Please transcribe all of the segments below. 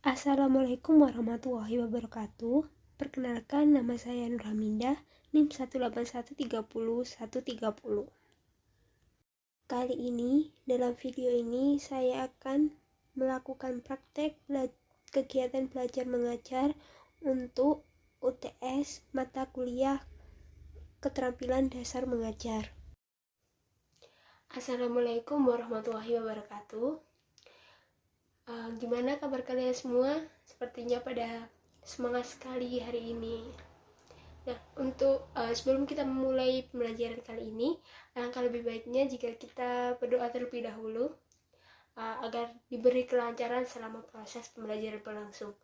Assalamualaikum warahmatullahi wabarakatuh. Perkenalkan, nama saya Nur Hamindah, NIM 18130 130. Kali ini, dalam video ini saya akan melakukan praktek kegiatan belajar mengajar untuk UTS mata kuliah Keterampilan Dasar Mengajar. Assalamualaikum warahmatullahi wabarakatuh. Gimana kabar kalian semua? Sepertinya pada semangat sekali hari ini. Nah, untuk sebelum kita memulai pembelajaran kali ini, alangkah lebih baiknya jika kita berdoa terlebih dahulu agar diberi kelancaran selama proses pembelajaran berlangsung.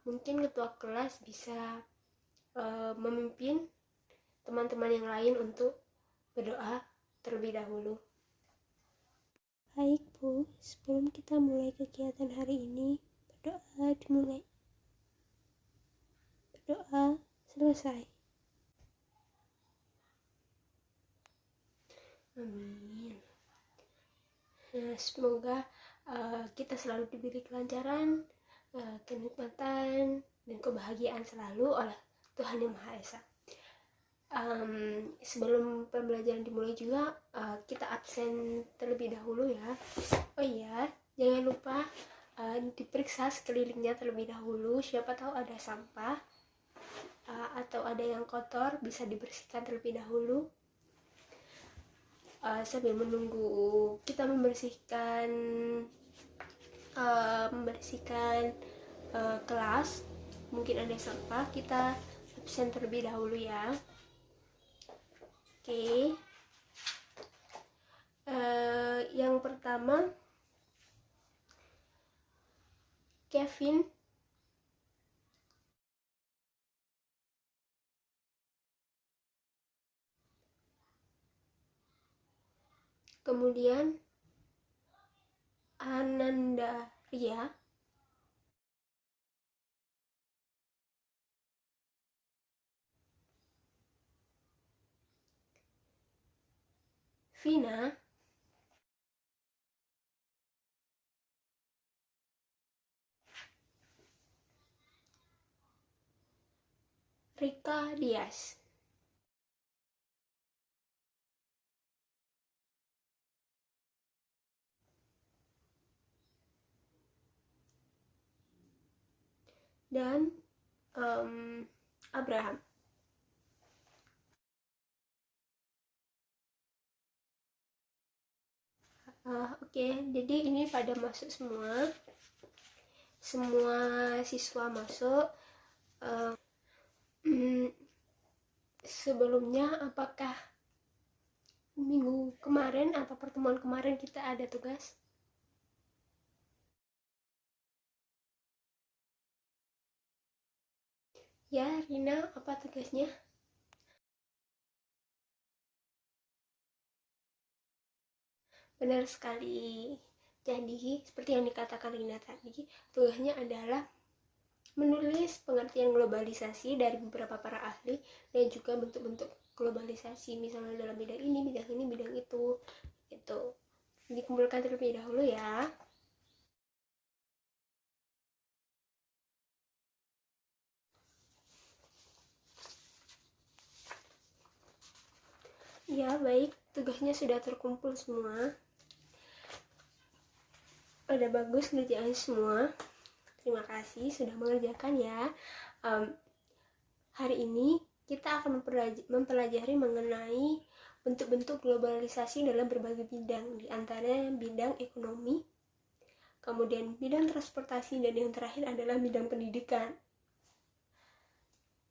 Mungkin ketua kelas bisa memimpin teman-teman yang lain untuk berdoa terlebih dahulu. Baik Bu, sebelum kita mulai kegiatan hari ini, berdoa dimulai. Berdoa selesai. Amin. Nah, semoga kita selalu diberi kelancaran, kenikmatan, dan kebahagiaan selalu oleh Tuhan Yang Maha Esa. Sebelum pembelajaran dimulai juga kita absen terlebih dahulu ya. Oh iya, jangan lupa diperiksa sekelilingnya terlebih dahulu, siapa tahu ada sampah atau ada yang kotor, bisa dibersihkan terlebih dahulu. Sambil menunggu kita membersihkan kelas, mungkin ada sampah, kita absen terlebih dahulu ya. Oke. Yang pertama, Kevin. Kemudian Ananda Ria. Vina. Rika Dias. Dan Abraham. Oke, jadi ini pada masuk semua siswa masuk. Sebelumnya, apakah minggu kemarin atau pertemuan kemarin kita ada tugas? Ya, Rina, apa tugasnya? Benar sekali. Jadi, seperti yang dikatakan Rina tadi, tugasnya adalah menulis pengertian globalisasi dari beberapa para ahli dan juga bentuk-bentuk globalisasi, misalnya dalam bidang ini, bidang itu. Itu dikumpulkan terlebih dahulu ya. Ya, baik, tugasnya sudah terkumpul semua. Udah bagus ngerjain semua. Terima kasih sudah mengerjakan ya. Hari ini kita akan mempelajari mengenai bentuk-bentuk globalisasi dalam berbagai bidang, di antaranya bidang ekonomi, kemudian bidang transportasi, dan yang terakhir adalah bidang pendidikan.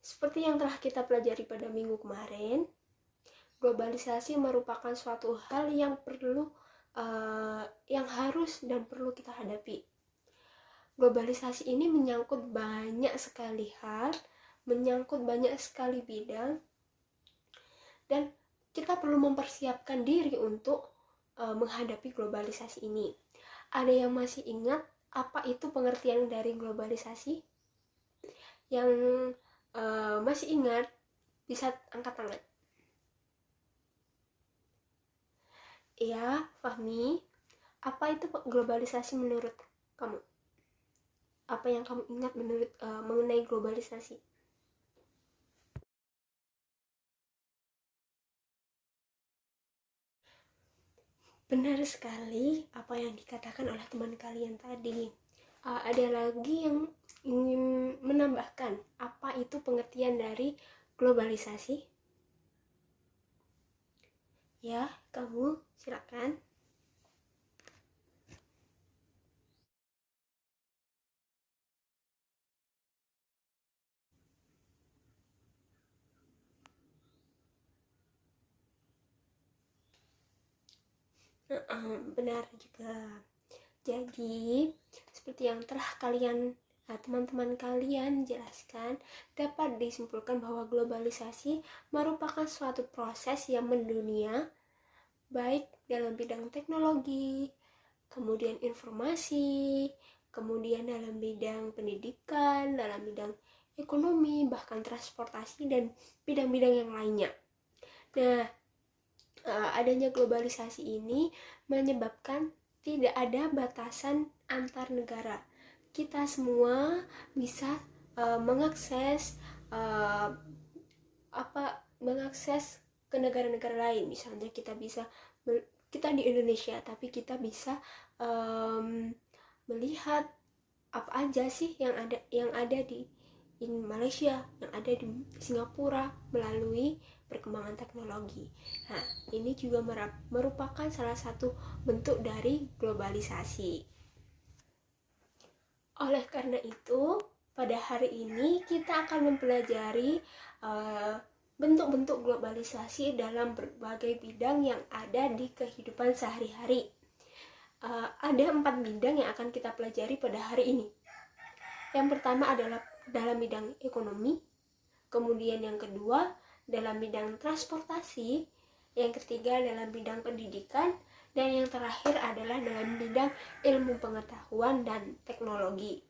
Seperti yang telah kita pelajari pada minggu kemarin, globalisasi merupakan suatu hal yang harus dan perlu kita hadapi. Globalisasi ini menyangkut banyak sekali hal, menyangkut banyak sekali bidang, dan kita perlu mempersiapkan diri untuk menghadapi globalisasi ini. Ada yang masih ingat apa itu pengertian dari globalisasi? Yang masih ingat bisa angkat tangan. Ya, Fahmi, apa itu globalisasi menurut kamu? apa yang kamu ingat mengenai globalisasi? Benar sekali apa yang dikatakan oleh teman kalian tadi. Ada lagi yang ingin menambahkan apa itu pengertian dari globalisasi? Ya, kamu silakan. Benar juga. Jadi, seperti yang telah teman-teman kalian jelaskan, dapat disimpulkan bahwa globalisasi merupakan suatu proses yang mendunia, baik dalam bidang teknologi, kemudian informasi, kemudian dalam bidang pendidikan, dalam bidang ekonomi, bahkan transportasi, dan bidang-bidang yang lainnya. Nah, adanya globalisasi ini menyebabkan tidak ada batasan antar negara. Kita semua bisa mengakses ke negara-negara lain. Misalnya kita di Indonesia, tapi kita bisa melihat apa aja sih yang ada di Malaysia, yang ada di Singapura melalui perkembangan teknologi. Nah, ini juga merupakan salah satu bentuk dari globalisasi. Oleh karena itu, pada hari ini kita akan mempelajari bentuk-bentuk globalisasi dalam berbagai bidang yang ada di kehidupan sehari-hari. Ada 4 bidang yang akan kita pelajari pada hari ini. Yang pertama adalah dalam bidang ekonomi, kemudian yang kedua dalam bidang transportasi, yang ketiga dalam bidang pendidikan, dan yang terakhir adalah dalam bidang ilmu pengetahuan dan teknologi.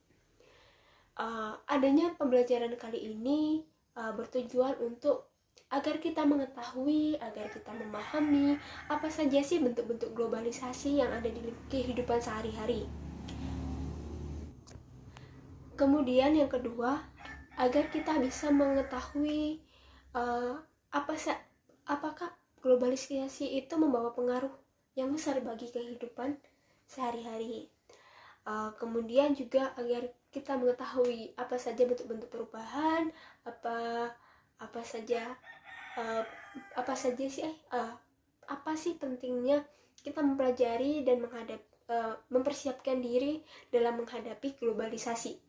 Adanya pembelajaran kali ini bertujuan untuk agar kita mengetahui, agar kita memahami apa saja sih bentuk-bentuk globalisasi yang ada di kehidupan sehari-hari. Kemudian yang kedua, agar kita bisa mengetahui apakah globalisasi itu membawa pengaruh yang besar bagi kehidupan sehari-hari. Kemudian juga agar kita mengetahui apa saja bentuk-bentuk perubahan, apa sih pentingnya kita mempelajari dan mempersiapkan diri dalam menghadapi globalisasi.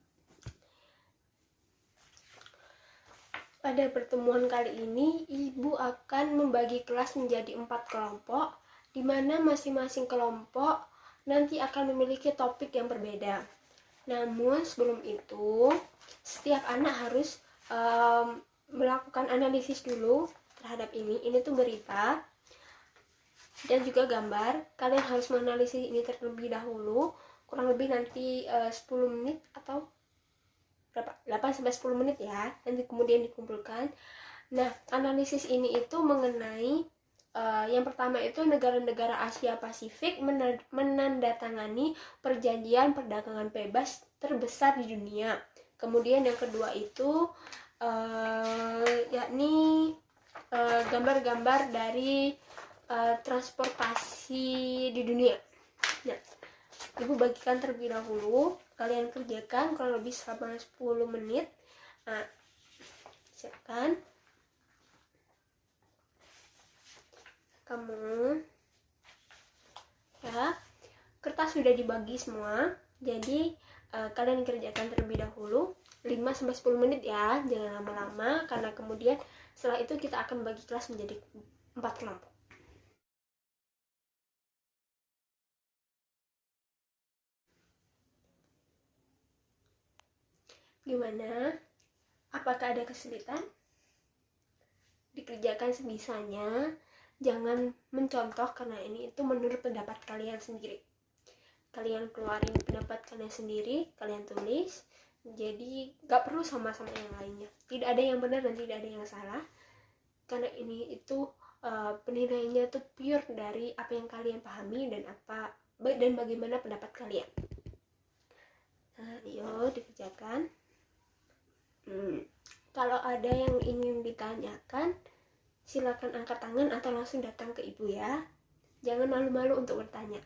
Pada pertemuan kali ini, Ibu akan membagi kelas menjadi 4 kelompok, di mana masing-masing kelompok nanti akan memiliki topik yang berbeda. Namun sebelum itu, setiap anak harus melakukan analisis dulu terhadap ini. Ini tuh berita dan juga gambar. Kalian harus menganalisis ini terlebih dahulu, kurang lebih nanti 10 menit atau 8-10 menit ya, nanti kemudian dikumpulkan. Nah, analisis ini itu mengenai yang pertama itu negara-negara Asia Pasifik menandatangani perjanjian perdagangan bebas terbesar di dunia. Kemudian yang kedua itu yakni gambar-gambar dari transportasi di dunia. Nah, Ibu bagikan terlebih dahulu, kalian kerjakan kurang lebih selama 10 menit. Nah, siapkan. Kamu ya, kertas sudah dibagi semua, jadi kalian kerjakan terlebih dahulu 5-10 menit ya, jangan lama-lama, karena kemudian setelah itu kita akan bagi kelas menjadi 4 kelompok. Gimana? Apakah ada kesulitan? Dikerjakan sebisanya, jangan mencontoh karena ini itu menurut pendapat kalian sendiri. Kalian keluarin pendapat kalian sendiri, kalian tulis. Jadi gak perlu sama-sama yang lainnya. Tidak ada yang benar dan tidak ada yang salah. Karena ini itu penilaiannya itu pure dari apa yang kalian pahami dan bagaimana pendapat kalian. Nah, yuk ada yang ingin ditanyakan, silakan angkat tangan atau langsung datang ke ibu ya. Jangan malu-malu untuk bertanya.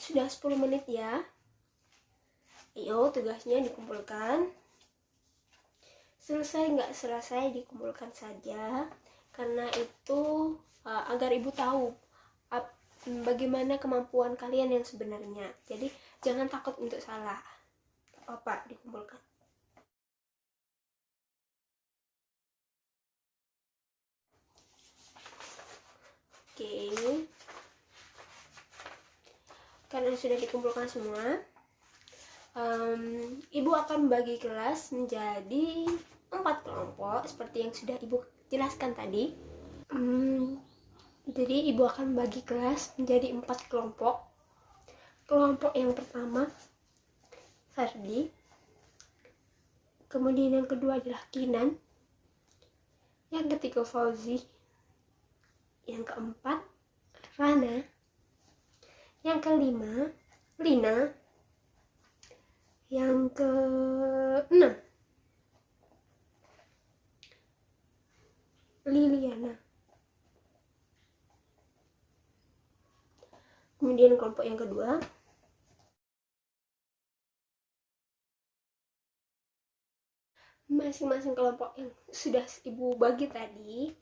Sudah 10 menit ya. Ayo, tugasnya dikumpulkan. Selesai nggak selesai dikumpulkan saja, karena itu agar ibu tahu bagaimana kemampuan kalian yang sebenarnya. Jadi jangan takut untuk salah. Apa dikumpulkan. Oke, karena sudah dikumpulkan semua, ibu akan bagi kelas menjadi 4 kelompok seperti yang sudah ibu jelaskan tadi. Jadi ibu akan bagi kelas menjadi 4 kelompok. Kelompok yang pertama Ferdi, kemudian yang kedua adalah Kinan, yang ketiga Fauzi, yang keempat Rana, yang kelima Lina, yang keenam Liliana. Kemudian kelompok yang kedua masing-masing kelompok yang sudah ibu bagi tadi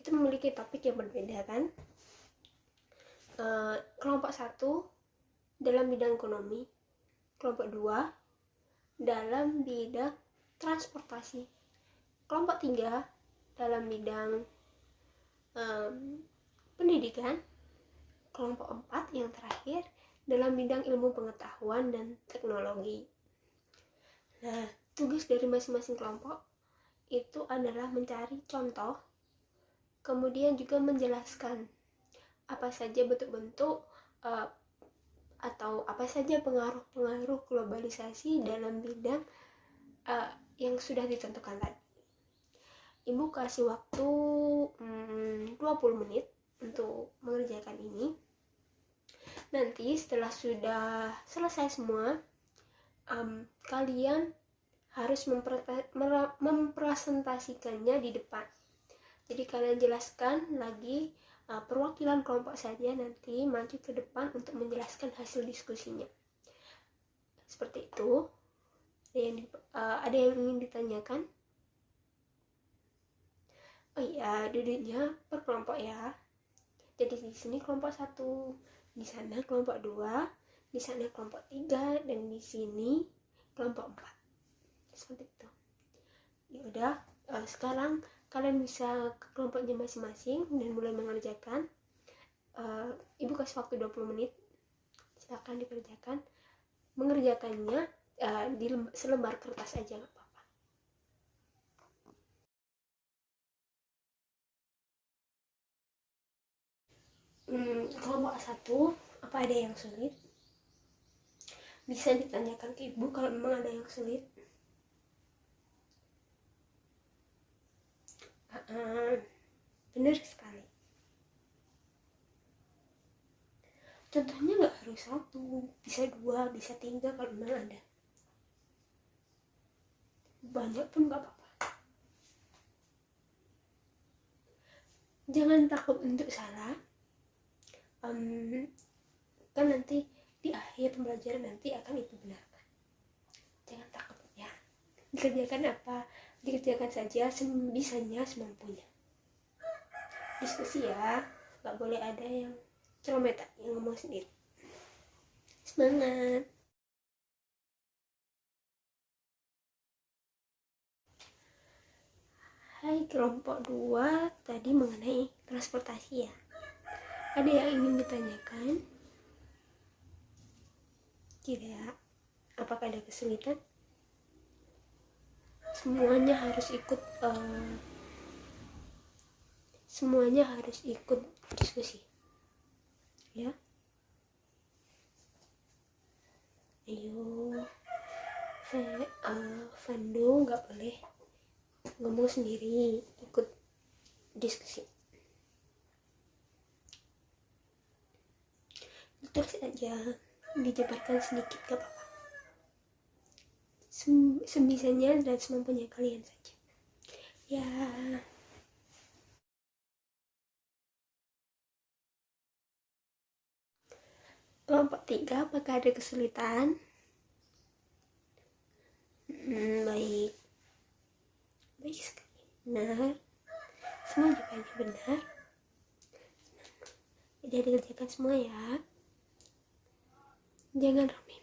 itu memiliki topik yang berbeda kan. Kelompok 1 dalam bidang ekonomi, kelompok 2 dalam bidang transportasi, kelompok 3 dalam bidang pendidikan, kelompok 4 yang terakhir dalam bidang ilmu pengetahuan dan teknologi. Nah, tugas dari masing-masing kelompok itu adalah mencari contoh, kemudian juga menjelaskan apa saja bentuk-bentuk atau apa saja pengaruh-pengaruh globalisasi dalam bidang yang sudah ditentukan tadi. Ibu kasih waktu 20 menit untuk mengerjakan ini. Nanti setelah sudah selesai semua, kalian harus mempresentasikannya di depan. Jadi kalian jelaskan lagi, perwakilan kelompok saja nanti maju ke depan untuk menjelaskan hasil diskusinya. Seperti itu. Ada yang ingin ditanyakan? Oh iya, duduknya per kelompok ya. Jadi di sini kelompok 1, di sana kelompok 2, di sana kelompok 3, dan di sini kelompok 4. Seperti itu. Ya udah, sekarang kalian bisa ke kelompoknya masing-masing dan mulai mengerjakan. Ibu kasih waktu 20 menit. Silakan dikerjakan. Mengerjakannya di selembar kertas aja, nggak apa-apa. Kelompok 1, apa ada yang sulit? Bisa ditanyakan ke ibu kalau memang ada yang sulit. Benar sekali. Contohnya nggak harus 1, bisa 2, bisa 3 kalau memang ada. Banyak pun nggak apa-apa. Jangan takut untuk salah. Kan nanti di akhir pembelajaran nanti akan ibu benarkan. Jangan takut ya. Dikerjakan apa? Dikerjakan saja sebisanya, semampunya. Diskusi ya, nggak boleh ada yang celometan, yang ngomong sendiri. Semangat. Hai, kelompok 2 tadi mengenai transportasi ya. Ada yang ingin ditanyakan? Tidak. Apakah ada kesulitan? Semuanya harus ikut diskusi. Ya. Ayo. Vandu nggak boleh ngomong sendiri, ikut diskusi. Terus aja dijabarkan sedikit, gak apa-apa, sebisanya dan semampunya kalian saja ya. Kelompok 3, apakah ada kesulitan? Baik sekali, benar, semua jawabannya benar. Jadi dikerjakan semua ya, jangan ramai,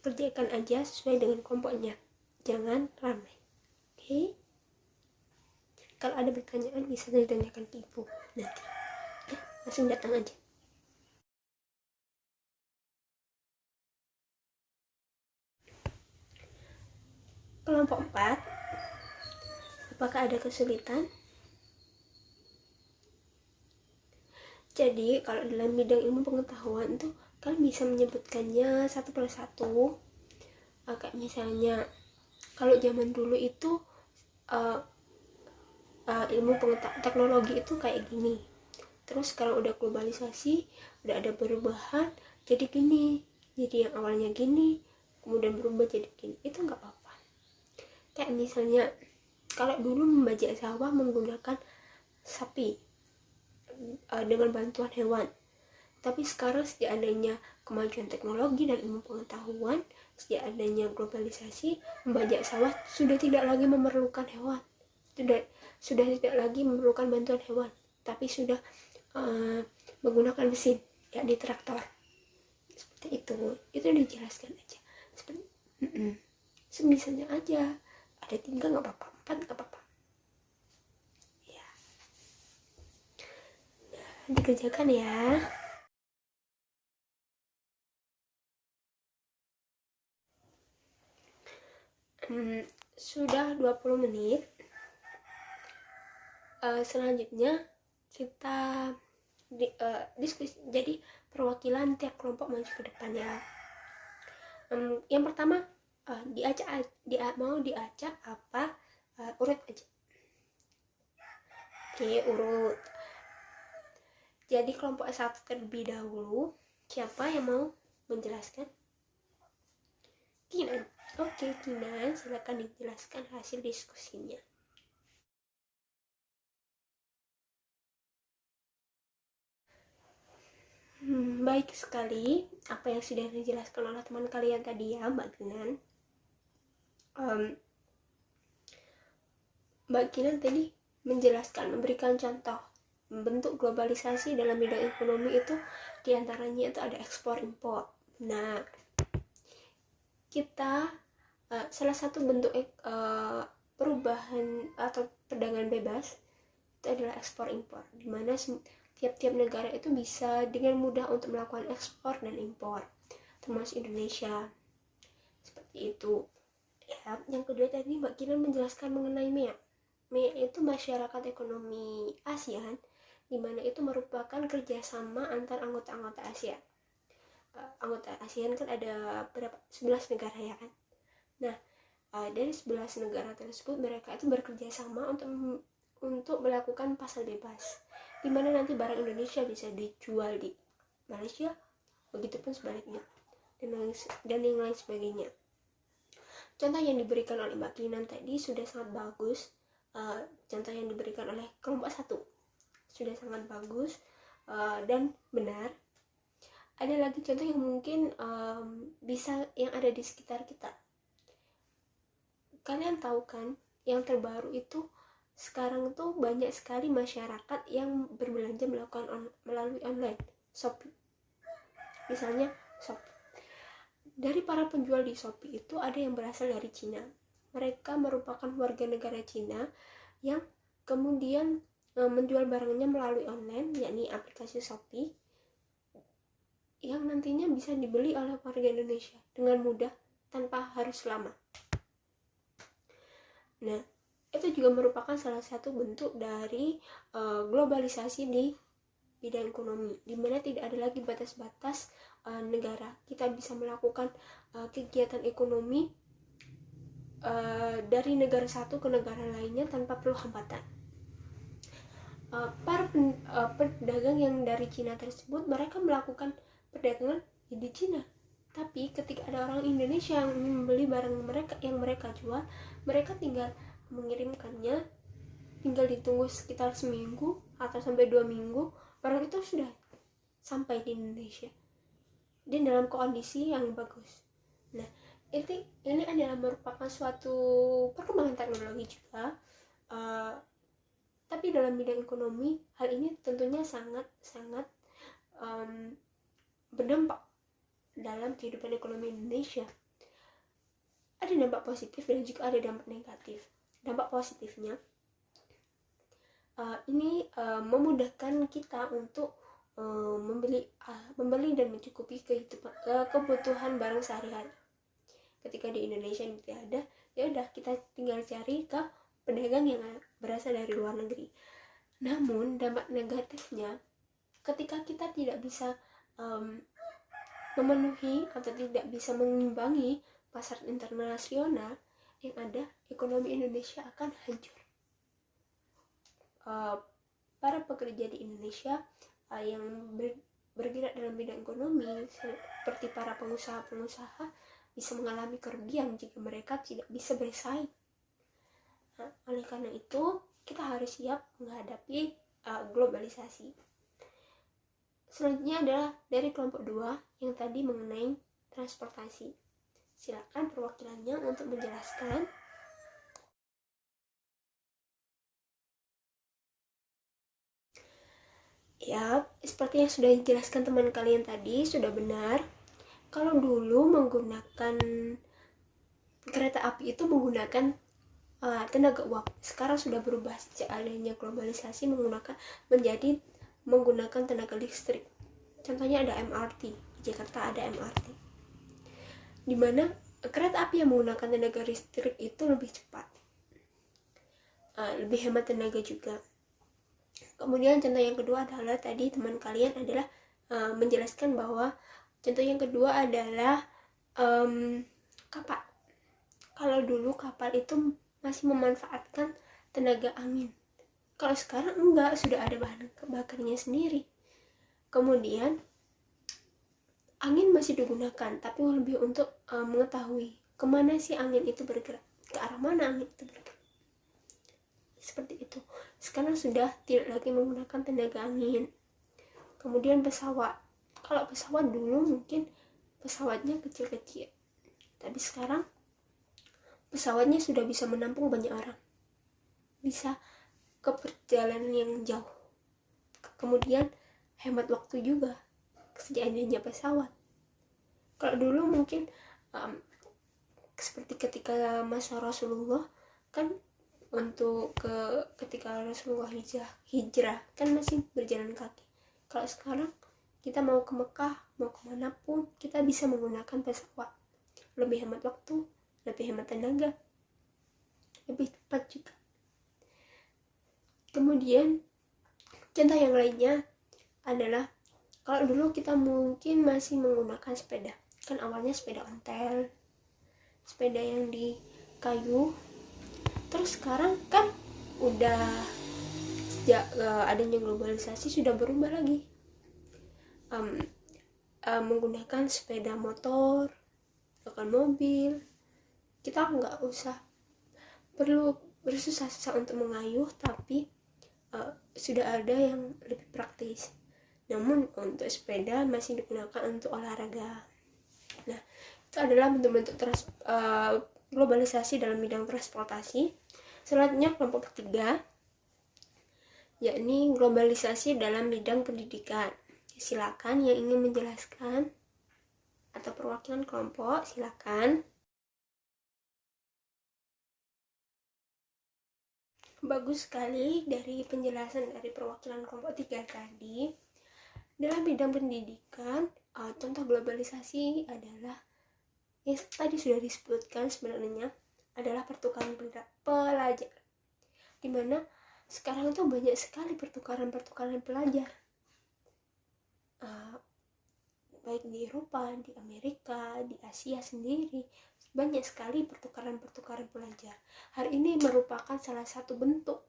kerjakan aja sesuai dengan kelompoknya, jangan ramai. Oke? Kalau ada pertanyaan bisa ditanyakan ke ibu nanti ya, langsung datang aja. Kelompok 4, apakah ada kesulitan? Jadi kalau dalam bidang ilmu pengetahuan tuh kalian bisa menyebutkannya satu persatu. Kayak misalnya kalau zaman dulu itu ilmu teknologi itu kayak gini, terus sekarang udah globalisasi, udah ada perubahan jadi gini, jadi yang awalnya gini kemudian berubah jadi gini, itu nggak apa-apa. Kayak misalnya kalau dulu membajak sawah menggunakan sapi dengan bantuan hewan, tapi sekarang sejak adanya kemajuan teknologi dan ilmu pengetahuan, sejak adanya globalisasi, membajak sawah sudah tidak lagi memerlukan hewan, sudah tidak lagi memerlukan bantuan hewan, tapi sudah menggunakan mesin, yakni traktor. Seperti itu dijelaskan aja. Seperti semisanya aja, ada 3 nggak apa-apa, 4 nggak apa-apa ya. Dikerjakan ya. Sudah 20 menit. Selanjutnya kita diskusi, jadi perwakilan tiap kelompok maju ke depan ya. Yang pertama mau diacak apa, urut aja. Oke, urut. Jadi kelompok 1 terlebih dahulu, siapa yang mau menjelaskan? Kinan. Oke, Kinan, silakan dijelaskan hasil diskusinya. Baik sekali apa yang sudah dijelaskan oleh teman kalian tadi ya, Mbak Kinan. Mbak Kinan tadi menjelaskan, memberikan contoh bentuk globalisasi dalam bidang ekonomi itu diantaranya itu ada ekspor impor. Nah, kita salah satu bentuk perubahan atau perdagangan bebas itu adalah ekspor impor, di mana tiap-tiap negara itu bisa dengan mudah untuk melakukan ekspor dan impor, termasuk Indonesia. Seperti itu ya. Yang kedua tadi Mbak Kinan menjelaskan mengenai MEA. MEA itu masyarakat ekonomi ASEAN, di mana itu merupakan kerjasama antar anggota-anggota ASEAN. Anggota ASEAN kan ada berapa? 11 negara ya kan. Nah, dari 11 negara tersebut mereka itu bekerja sama untuk melakukan pasar bebas, di mana nanti barang Indonesia bisa dijual di Malaysia, begitupun sebaliknya, dan yang lain sebagainya. Contoh yang diberikan oleh Mbak Kinan tadi sudah sangat bagus. Contoh yang diberikan oleh kelompok 1 sudah sangat bagus dan benar. Ada lagi contoh yang mungkin bisa yang ada di sekitar kita. Kalian tahu kan, yang terbaru itu sekarang tuh banyak sekali masyarakat yang berbelanja melalui online, Shopee. Misalnya Shopee. Dari para penjual di Shopee itu ada yang berasal dari Cina. Mereka merupakan warga negara Cina yang kemudian menjual barangnya melalui online, yakni aplikasi Shopee, yang nantinya bisa dibeli oleh warga Indonesia dengan mudah tanpa harus lama. Nah, itu juga merupakan salah satu bentuk dari globalisasi di bidang ekonomi, di mana tidak ada lagi batas-batas negara. Kita bisa melakukan kegiatan ekonomi dari negara satu ke negara lainnya tanpa perlu hambatan. Para pedagang yang dari Cina tersebut, mereka melakukan perdagangan di Cina, tapi ketika ada orang Indonesia yang ingin membeli barang mereka yang mereka jual, mereka tinggal mengirimkannya, tinggal ditunggu sekitar seminggu atau sampai 2 minggu, barang itu sudah sampai di Indonesia dan dalam kondisi yang bagus. Nah, ini adalah merupakan suatu perkembangan teknologi juga, tapi dalam bidang ekonomi hal ini tentunya sangat berdampak dalam kehidupan ekonomi Indonesia. Ada dampak positif dan juga ada dampak negatif. Dampak positifnya ini memudahkan kita untuk membeli dan mencukupi kebutuhan barang sehari-hari. Ketika di Indonesia ini tidak ada, ya udah kita tinggal cari ke pedagang yang berasal dari luar negeri. Namun dampak negatifnya, ketika kita tidak bisa memenuhi atau tidak bisa mengimbangi pasar internasional yang ada, ekonomi Indonesia akan hancur. Para pekerja di Indonesia yang bergerak dalam bidang ekonomi, seperti para pengusaha-pengusaha, bisa mengalami kerugian jika mereka tidak bisa bersaing. Nah, oleh karena itu kita harus siap menghadapi globalisasi. Selanjutnya adalah dari kelompok 2 yang tadi mengenai transportasi. Silakan perwakilannya untuk menjelaskan. Ya, seperti yang sudah dijelaskan teman kalian tadi, sudah benar. Kalau dulu menggunakan kereta api itu menggunakan tenaga uap, sekarang sudah berubah sejak adanya globalisasi menjadi menggunakan tenaga listrik. Contohnya ada MRT, di Jakarta ada MRT, di mana kereta api yang menggunakan tenaga listrik itu lebih cepat, lebih hemat tenaga juga. Kemudian contoh yang kedua adalah tadi teman kalian adalah menjelaskan bahwa contoh yang kedua adalah kapal. Kalau dulu kapal itu masih memanfaatkan tenaga angin, kalau sekarang enggak, sudah ada bahan bakarnya sendiri. Kemudian angin masih digunakan, tapi lebih untuk mengetahui kemana sih angin itu bergerak, ke arah mana angin itu bergerak, seperti itu. Sekarang sudah tidak lagi menggunakan tenaga angin. Kemudian pesawat, kalau pesawat dulu mungkin pesawatnya kecil-kecil, tapi sekarang pesawatnya sudah bisa menampung banyak orang, bisa ke perjalanan yang jauh. Kemudian hemat waktu juga sejak adanya pesawat. Kalau dulu mungkin seperti ketika masa Rasulullah kan, untuk ketika Rasulullah hijrah kan masih berjalan kaki. Kalau sekarang kita mau ke Mekah, mau kemanapun, kita bisa menggunakan pesawat. Lebih hemat waktu, lebih hemat tenaga, lebih cepat juga. Kemudian contoh yang lainnya adalah kalau dulu kita mungkin masih menggunakan sepeda, kan awalnya sepeda ontel, sepeda yang di kayu. Terus sekarang kan udah sejak adanya globalisasi sudah berubah lagi, menggunakan sepeda motor, bahkan mobil. Kita nggak usah perlu bersusah-susah untuk mengayuh, tapi sudah ada yang lebih praktis. Namun untuk sepeda masih digunakan untuk olahraga. Nah, itu adalah bentuk-bentuk globalisasi dalam bidang transportasi. Selanjutnya kelompok ketiga, yakni globalisasi dalam bidang pendidikan. Silakan yang ingin menjelaskan atau perwakilan kelompok, silakan. Bagus sekali dari penjelasan dari perwakilan kelompok 3 tadi. Dalam bidang pendidikan, contoh globalisasi adalah yang tadi sudah disebutkan sebenarnya adalah pertukaran pelajar, dimana sekarang itu banyak sekali pertukaran pelajar. baik di Eropa, di Amerika, di Asia sendiri, banyak sekali pertukaran pelajar. Hal ini merupakan salah satu bentuk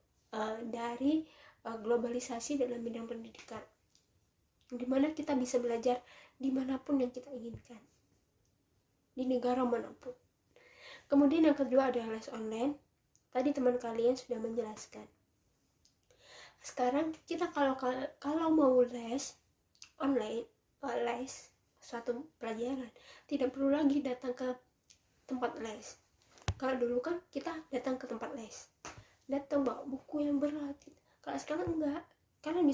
dari globalisasi dalam bidang pendidikan, di mana kita bisa belajar dimanapun yang kita inginkan, di negara manapun. Kemudian yang kedua adalah les online. Tadi teman kalian sudah menjelaskan. Sekarang kita kalau mau les online, les suatu pelajaran, tidak perlu lagi datang ke tempat les. Kalau dulu kan kita datang ke tempat les, datang bawa buku yang berat. Kalau sekarang enggak, sekarang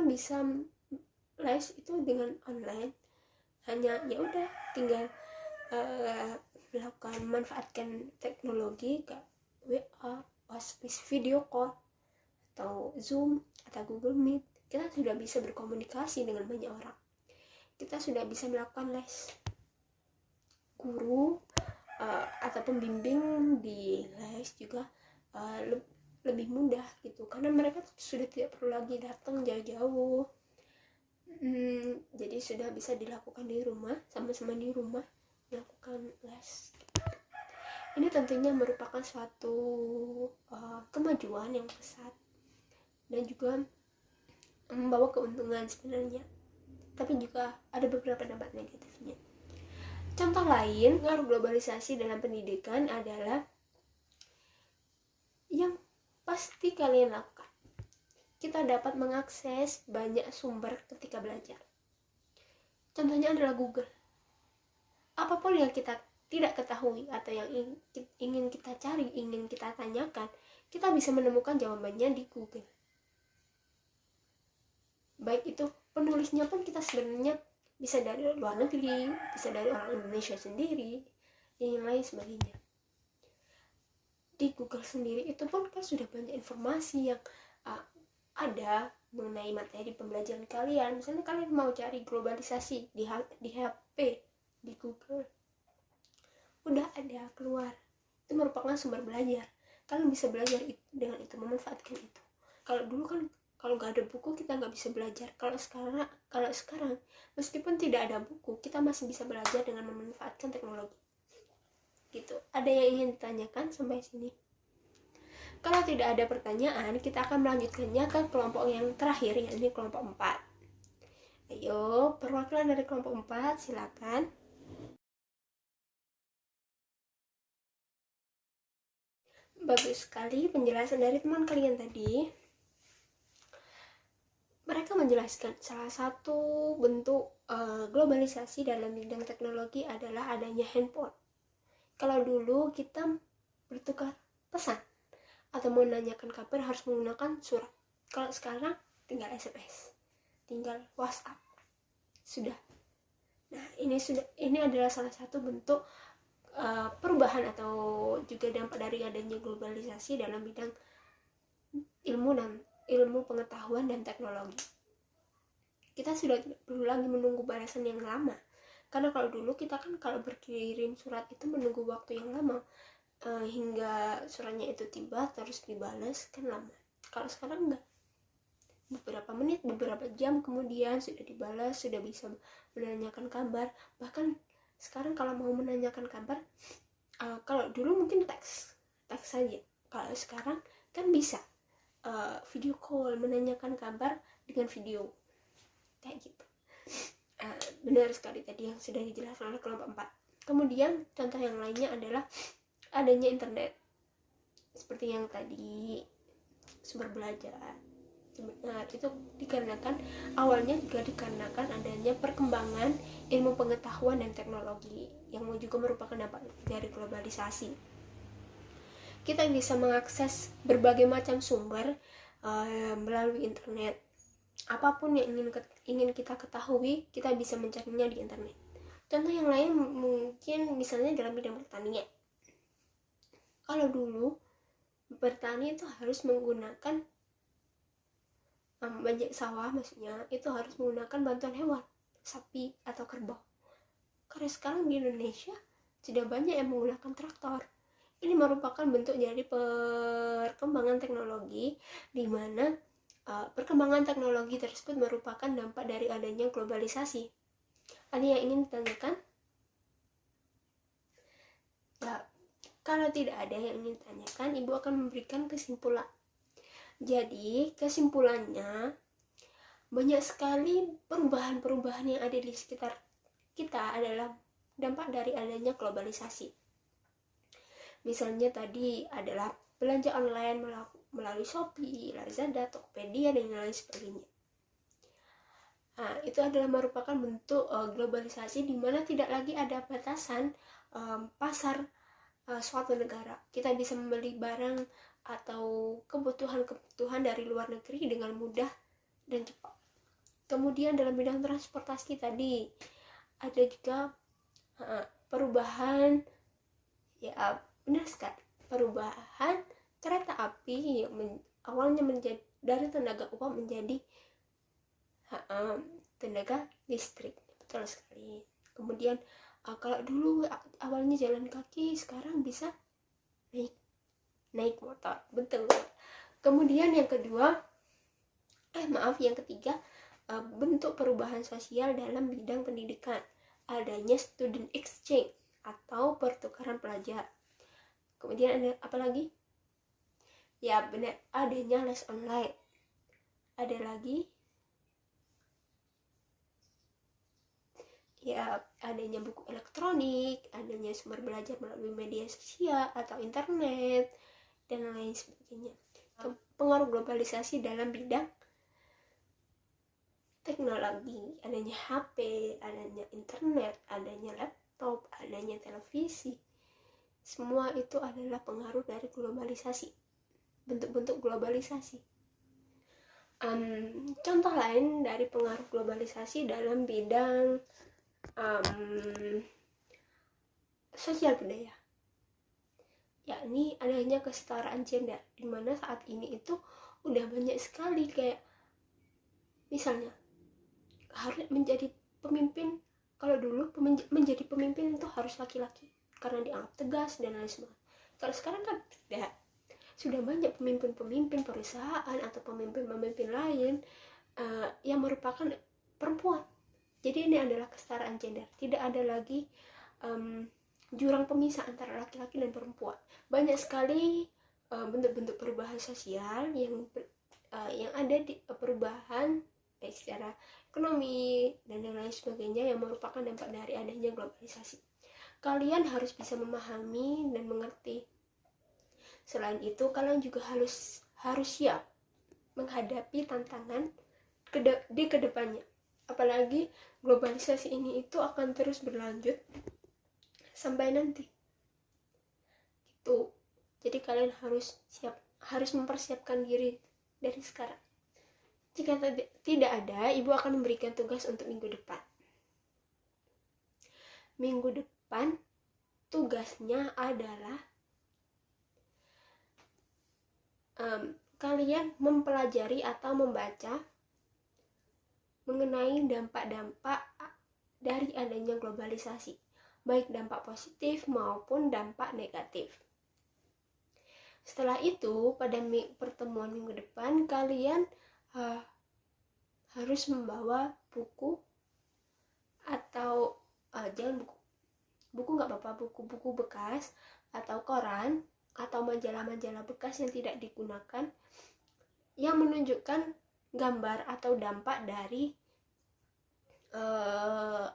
bisa les itu dengan online. Hanya ya udah tinggal manfaatkan teknologi kayak WA, video call, atau Zoom, atau Google Meet. Kita sudah bisa berkomunikasi dengan banyak orang. Kita sudah bisa melakukan les. Guru atau pembimbing di les juga lebih mudah gitu, karena mereka sudah tidak perlu lagi datang jauh-jauh. Jadi sudah bisa dilakukan di rumah, sama-sama di rumah melakukan les. Ini tentunya merupakan suatu kemajuan yang pesat dan juga membawa keuntungan sebenarnya, tapi juga ada beberapa dampak negatifnya. Contoh lain pengaruh globalisasi dalam pendidikan adalah yang pasti kalian lakukan. Kita dapat mengakses banyak sumber ketika belajar. Contohnya adalah Google. Apapun yang kita tidak ketahui atau yang ingin kita cari, ingin kita tanyakan, kita bisa menemukan jawabannya di Google. Baik itu penulisnya pun kita sebenarnya bisa dari luar negeri, bisa dari orang Indonesia sendiri, yang lain sebagainya. Di Google sendiri itu pun kan sudah banyak informasi yang ada mengenai materi pembelajaran kalian. Misalnya kalian mau cari globalisasi di HP, di Google, udah ada keluar. Itu merupakan sumber belajar. Kalian bisa belajar dengan itu, memanfaatkan itu. Kalau dulu kan kalau nggak ada buku kita nggak bisa belajar. Kalau sekarang meskipun tidak ada buku, kita masih bisa belajar dengan memanfaatkan teknologi. Gitu. Ada yang ingin ditanyakan sampai sini? Kalau tidak ada pertanyaan, kita akan melanjutkannya ke kelompok yang terakhir, yakni kelompok 4. Ayo, perwakilan dari kelompok 4, silakan. Bagus sekali penjelasan dari teman kalian tadi. Mereka menjelaskan salah satu bentuk globalisasi dalam bidang teknologi adalah adanya handphone. Kalau dulu kita bertukar pesan atau mau menanyakan kabar harus menggunakan surat. Kalau sekarang tinggal SMS, tinggal WhatsApp, sudah. Nah, ini adalah salah satu bentuk perubahan atau juga dampak dari adanya globalisasi dalam bidang ilmu pengetahuan dan teknologi. Kita sudah tidak perlu lagi menunggu balasan yang lama, karena kalau dulu kita kan kalau berkirim surat itu menunggu waktu yang lama hingga suratnya itu tiba terus dibalas, kan lama. Kalau sekarang enggak, beberapa menit, beberapa jam kemudian sudah dibalas, sudah bisa menanyakan kabar. Bahkan sekarang kalau mau menanyakan kabar, kalau dulu mungkin teks saja. Kalau sekarang kan bisa video call, menanyakan kabar dengan video, kayak gitu. Benar sekali tadi yang sudah dijelaskan oleh kelompok 4. Kemudian contoh yang lainnya adalah adanya internet. Seperti yang tadi, sumber belajar. Itu awalnya juga dikarenakan adanya perkembangan ilmu pengetahuan dan teknologi yang juga merupakan dampak dari globalisasi. Kita bisa mengakses berbagai macam sumber melalui internet. Apapun yang ingin kita ketahui, kita bisa mencarinya di internet. Contoh yang lain mungkin misalnya dalam bidang pertanian. Kalau dulu bertani itu harus menggunakan banyak sawah, maksudnya itu harus menggunakan bantuan hewan, sapi atau kerbau. Karena sekarang di Indonesia sudah banyak yang menggunakan traktor. Ini merupakan bentuk dari perkembangan teknologi di mana perkembangan teknologi tersebut merupakan dampak dari adanya globalisasi. Ada yang ingin ditanyakan? Ya, kalau tidak ada yang ingin ditanyakan, Ibu akan memberikan kesimpulan. Jadi, kesimpulannya, banyak sekali perubahan-perubahan yang ada di sekitar kita adalah dampak dari adanya globalisasi. Misalnya tadi adalah belanja online melalui Shopee, Lazada, Tokopedia, dan lain sebagainya. Nah, itu adalah merupakan bentuk globalisasi di mana tidak lagi ada batasan pasar suatu negara. Kita bisa membeli barang atau kebutuhan-kebutuhan dari luar negeri dengan mudah dan cepat. Kemudian dalam bidang transportasi tadi ada juga perubahan, ya benar sekali, perubahan kereta api yang awalnya menjadi dari tenaga uap menjadi tenaga listrik. Betul sekali. Kemudian kalau dulu awalnya jalan kaki, sekarang bisa naik motor. Betul. Kemudian yang ketiga, bentuk perubahan sosial dalam bidang pendidikan, adanya student exchange atau pertukaran pelajar. Kemudian ada apa lagi? Ya benar, adanya les online. Ada lagi, ya adanya buku elektronik, adanya sumber belajar melalui media sosial atau internet, dan lain sebagainya. Pengaruh globalisasi dalam bidang teknologi, adanya HP, adanya internet, adanya laptop, adanya televisi, semua itu adalah pengaruh dari globalisasi, bentuk-bentuk globalisasi. Contoh lain dari pengaruh globalisasi dalam bidang sosial budaya, yakni adanya kesetaraan gender, di mana saat ini itu udah banyak sekali, kayak misalnya harus menjadi pemimpin. Kalau dulu menjadi pemimpin itu harus laki-laki karena dianggap tegas dan lain sebagainya. Kalau sekarang kan tidak, sudah banyak pemimpin-pemimpin perusahaan atau pemimpin-pemimpin lain yang merupakan perempuan. Jadi ini adalah kesetaraan gender, tidak ada lagi jurang pemisah antara laki-laki dan perempuan. Banyak sekali bentuk-bentuk perubahan sosial yang ada di perubahan baik secara ekonomi dan lain sebagainya yang merupakan dampak dari adanya globalisasi. Kalian harus bisa memahami dan mengerti. Selain itu, kalian juga harus siap menghadapi tantangan di kedepannya. Apalagi globalisasi ini itu akan terus berlanjut sampai nanti. Itu. Jadi kalian harus mempersiapkan diri dari sekarang. Jika tidak ada, Ibu akan memberikan tugas untuk minggu depan. Minggu depan tugasnya adalah kalian mempelajari atau membaca mengenai dampak-dampak dari adanya globalisasi, baik dampak positif maupun dampak negatif. Setelah itu, pada pertemuan minggu depan, kalian harus membawa buku atau jangan buku nggak apa-apa, buku bekas atau koran atau majalah-majalah bekas yang tidak digunakan, yang menunjukkan gambar atau dampak dari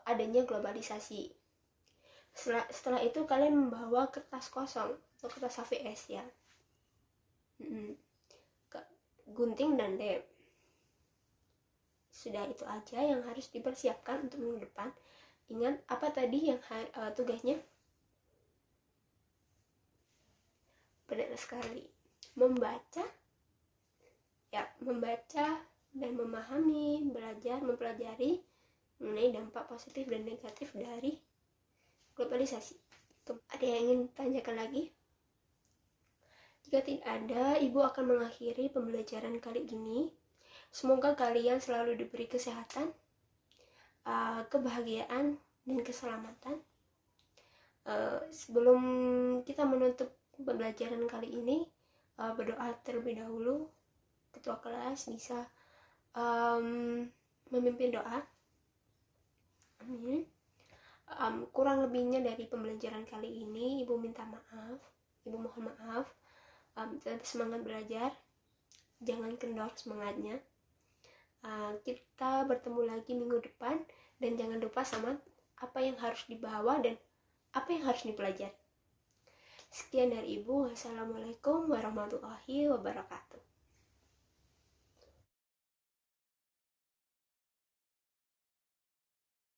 adanya globalisasi. Setelah itu kalian membawa kertas kosong atau kertas HVS, ya, gunting dan lem. Sudah itu aja yang harus dipersiapkan untuk minggu depan. Ingat apa tadi yang tugasnya? Benar sekali, membaca dan memahami, mempelajari mengenai dampak positif dan negatif dari globalisasi. Ada yang ingin tanyakan lagi? Jika tidak ada, Ibu akan mengakhiri pembelajaran kali ini. Semoga kalian selalu diberi kesehatan, kebahagiaan, dan keselamatan. Sebelum kita menutup pembelajaran kali ini, berdoa terlebih dahulu. ketua kelas bisa memimpin doa. Amin. Kurang lebihnya dari pembelajaran kali ini, Ibu minta maaf, Ibu mohon maaf. Tetap semangat belajar, jangan kendor semangatnya. Kita bertemu lagi minggu depan, dan jangan lupa sama apa yang harus dibawa dan apa yang harus dipelajari. Sekian dari Ibu. Wassalamualaikum warahmatullahi wabarakatuh.